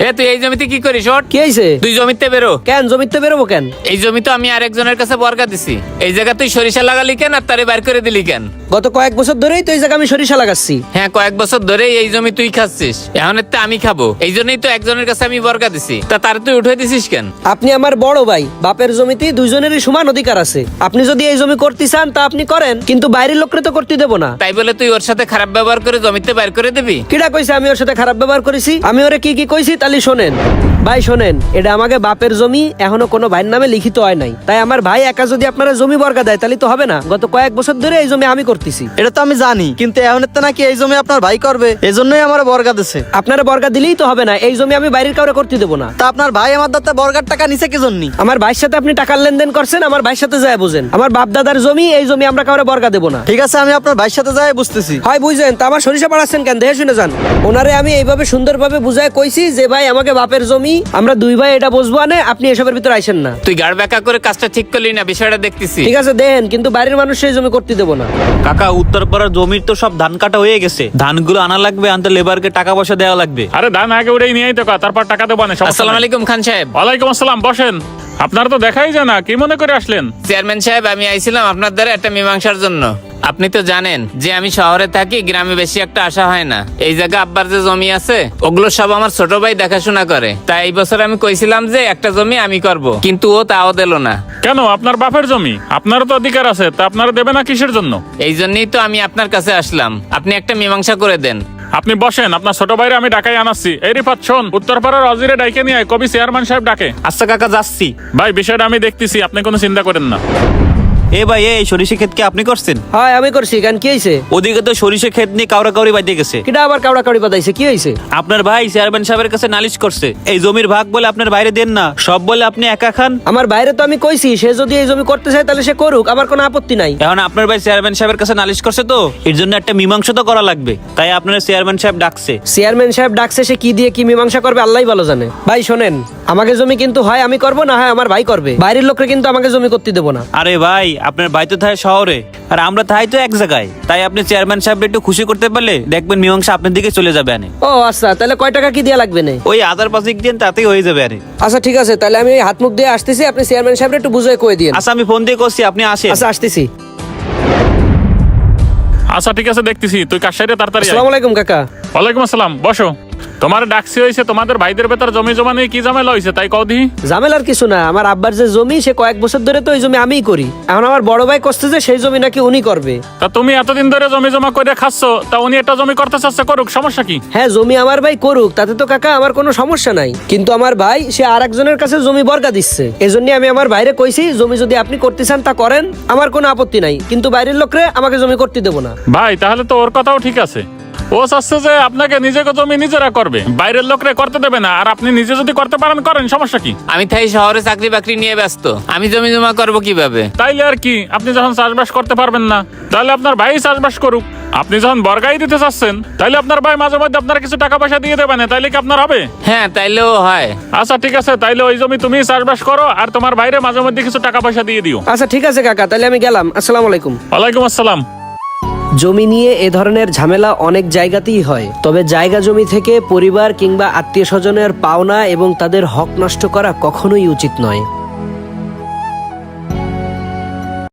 এ তুই এই জমিতে কি করিস? ওঠ। কি হয়েছে? তুই জমিতে বেরো। কেন জমিতে বেরোবো কেন? এই জমি তো আমি আরেকজনের কাছে বর্গা দিছি। এই জায়গা তুই সরিষা লাগালি কেন আর তারে বাইর করে দিলি কেন? গত কয়েক বছর ধরেই তো এই জায়গা আমি সরিষা লাগাচ্ছি। হ্যাঁ, কয়েক বছর ধরেই এই জমি তুই খাচ্ছিস, এখন তো আমি খাবো। এই জন্যই তো একজনের কাছে আমি বর্গা দিছি, তা তারে তুই উঠে দিছিস কেন? আপনি আমার বড় ভাই, বাপের জমিতে দুইজনেরই সমান অধিকার আছে। আপনি যদি এই জমি করতে চান তা আপনি করেন, কিন্তু বাইরের লোকরে তো করতে দেবো না। তাই বলে তুই ওর সাথে খারাপ ব্যবহার করে জমিতে বাইর করে দিবি? কিডা কইছে আমি ওর সাথে খারাপ ব্যবহার করেছি? আমি ওরে কি কি কইছি তাহলে শোনেন। ভাই শোনেন, এটা আমাকে বাপের জমি, এখনো কোনো ভাইয়ের নামে লিখিত হয় নাই। তাই আমার ভাই একা যদি আপনারা জমি বর্গা দেয় তাহলে তো হবে না। গত কয়েক বছর ধরে এই জমি আমি করতেছি। এটা তো আমি জানি, কিন্তু এখন তো নাকি এই জমি আপনার ভাই করবে, এজন্যই আমার বর্গা দিছে। আপনারা বর্গা দিলেই তো হবে না, এই জমি আমি বাইরের কাউরে করতে দেবো না। তা আপনার ভাই আমার দাদা বর্গার টাকা নিছে কি জন্য? আমার ভাইয়ের সাথে আপনি টাকার লেনদেন করছেন, আমার ভাইয়ের সাথে যায় বুঝেন। আমার বাপ দাদার জমি, এই জমি আমরা কাউরে বর্গা দেবো না। ঠিক আছে, আমি আপনার ভাইয়ের সাথে যাই বুঝতেছি। হয় বুঝছেন, তা আমার সরিষা পাড়াচ্ছেন কেন? দেখে শুনে যান। ওনারে আমি এইভাবে সুন্দরভাবে বুঝায় কইছি যে ভাই আমাকে বাপের জমি, আমরা দুই ভাই এটা বুঝবো আনে, আপনি এসবের ভিতরে আইসেন না। তুই গাড় ব্যাকা করে কাজটা ঠিক করলি না, বিষয়টা দেখতেছি। ঠিক আছে দেখেন, কিন্তু বাইরের মানুষ সেই জমি করতে দেবো না। কাকা, উত্তরপাড়ার জমির তো সব ধান কাটা হয়ে গেছে, ধানগুলো আনা লাগবে, আনতে লেবারকে টাকা পয়সা দেওয়া লাগবে। আরে ধান আগে উড়েই নিয়েই তো তারপর টাকা দেবো না। আসসালামু আলাইকুম খান সাহেব। ওয়ালাইকুম আসসালাম, বসেন। আপনারা তো দেখাই যায় না, কি মনে করে আসলেন? চেয়ারম্যান সাহেব, আমি আইছিলাম আপনার দ্বারা একটা মীমাংসার জন্য। আপনি তো জানেন যে আমি শহরে থাকি, গ্রামে বেশি একটা আসা হয় না। এই জায়গা আব্বার যে জমি আছে ওগুলো সব আমার ছোট ভাই দেখাশোনা করে। তাই এই বছর আমি কইছিলাম যে একটা জমি আমি করব, কিন্তু ও তাও দিল না। কেন? আপনার বাপের জমি, আপনারও তো অধিকার আছে, তা আপনারা দেবে না কিসের জন্য? এই জন্যই তো আমি আপনার কাছে আসলাম, আপনি একটা মীমাংসা করে দেন। আপনি বসেন, আপনার ছোট ভাইরে আমি ডাকাই আনাচ্ছি। এই রিফাত শোন, উত্তরপাড়ার অজিরে ডাইকে নিয়ে আয়, কবি চেয়ারম্যান সাহেব ডাকে। আচ্ছা কাকা, যাচ্ছি। ভাই বিষয়টা আমি দেখতেছি, আপনি কোনো চিন্তা করেন না। এ ভাই, এই সরিষা ক্ষেত কি আপনি করছেন? হয় আমি করছি, কেন কি হয়েছে? ওদিকে তো সরিষা ক্ষেত নিয়ে কাউরা কাউরি বাইতে গেছে। কিটা আবার কাউড়া কাউড়ি পাতাইছে? কি হয়েছে? আপনার ভাই চেয়ারম্যান সাহেবের কাছে নালিশ করছে, এই জমির ভাগ বলে আপনার বাইরে দেন না, সব বলে আপনি একা খান। আমার বাইরে তো আমি কইছি সে যদি এই জমি করতে চায় তাহলে সে করুক, আমার কোনো আপত্তি নাই। এখন আপনার ভাই চেয়ারম্যান সাহেবের কাছে নালিশ করছে, তো এর জন্য একটা মীমাংসা তো করা লাগবে। তাই আপনার চেয়ারম্যান সাহেব ডাকছে। চেয়ারম্যান সাহেব ডাকছে, সে কি দিয়ে কি মীমাংসা করবে আল্লাহই ভালো জানে। ভাই শোনেন, আমাকে জমি কিন্তু হয় আমি করব, না হয় আমার ভাই করবে। বাইরের লোকরে কিন্তু আমাকে জমি করতে দেবো না। আরে ভাই, আপনার ভাই তো থাকে শহরে আর আমরা তাই তো এক জায়গায়। তাই আপনি চেয়ারম্যান সাহেব একটু খুশি করতে পারলে দেখবেন মীমাংসা আপনার দিকে চলে যাবে। আনে ও আচ্ছা, তাহলে কয় টাকা কি দেয়া লাগবে না? ওই আদার পাশে দিন, তাতেই হয়ে যাবে। আরে আচ্ছা ঠিক আছে, তাহলে আমি হাত মুখ দিয়ে আসতেছি, আপনি চেয়ারম্যান সাহেব একটু বুঝাই কয়ে দিন। আচ্ছা, আমি ফোন দিয়ে করছি, আপনি আসেন। আচ্ছা আসতেছি। আচ্ছা ঠিক আছে, দেখতেছি। তুই কার সাইডে তাড়াতাড়ি আয়। আসসালামু আলাইকুম কাকা। ওয়ালাইকুম আসসালাম, বসো। তোমার ডাকছি হয়েছে, তোমাদের ভাইদের ভেতর জমি জমা নিয়ে কি ঝামেলা হয়েছে তাই কও দিহি। ঝামেলার কিছু না, আমার আব্বার যে জমি সে কয়েক বছর ধরে তো ওই জমি আমিই করি। এখন আমার বড় ভাই কষ্ট যে সেই জমি নাকি উনি করবে। তা তুমি এতদিন ধরে জমি জমা করে খাচ্ছ, তা উনি একটা জমি করতে চাচ্ছে, করুক, সমস্যা কি? হ্যাঁ, জমি আমার ভাই করুক, তাতে তো কাকা আমার কোনো সমস্যা নাই। কিন্তু আমার ভাই সে আর একজনের কাছে জমি বর্গা দিচ্ছে, এজন্য আমি আমার বাইরে কইছি জমি যদি আপনি করতে চান তা করেন, আমার কোনো আপত্তি নাই, কিন্তু বাইরের লোকরে আমাকে জমি করতে দেবো না। ভাই তাহলে তো ওর কথাও ঠিক আছে। ও চাচ্ছে যে আপনাকে নিজেকে জমি নিজেরা করবে, বাইরের লোকরে করতে দেবে না। আর আপনি নিজে যদি করতে পারেন করেন, সমস্যা কি? আমি তাই শহরে চাকরি বাকরি নিয়ে ব্যস্ত, আমি জমি জমা করবো কিভাবে? তাইলে আর কি, আপনি যখন চাষবাস করতে পারবেন না তাহলে আপনার ভাই চাষবাস করুক। আপনি যখন বর্গাই দিতে চাচ্ছেন তাইলে আপনার ভাই মাঝে মধ্যে আপনার কিছু টাকা পয়সা দিয়ে দেবেন, তাইলে কি আপনার হবে? হ্যাঁ, তাইলেও হয়। আচ্ছা ঠিক আছে, তাইলে ওই জমি তুমি চাষবাস করো আর তোমার ভাইরে মাঝে মধ্যে কিছু টাকা পয়সা দিয়ে দিও। আচ্ছা ঠিক আছে কাকা, তাহলে আমি গেলাম। আসসালামু আলাইকুম। ওয়ালাইকুম আসসালাম। জমি নিয়ে এ ধরনের ঝামেলা অনেক জায়গাতেই হয়, তবে জায়গা জমি থেকে পরিবার কিংবা আত্মীয় স্বজনের পাওনা এবং তাদের হক নষ্ট করা কখনোই উচিত নয়।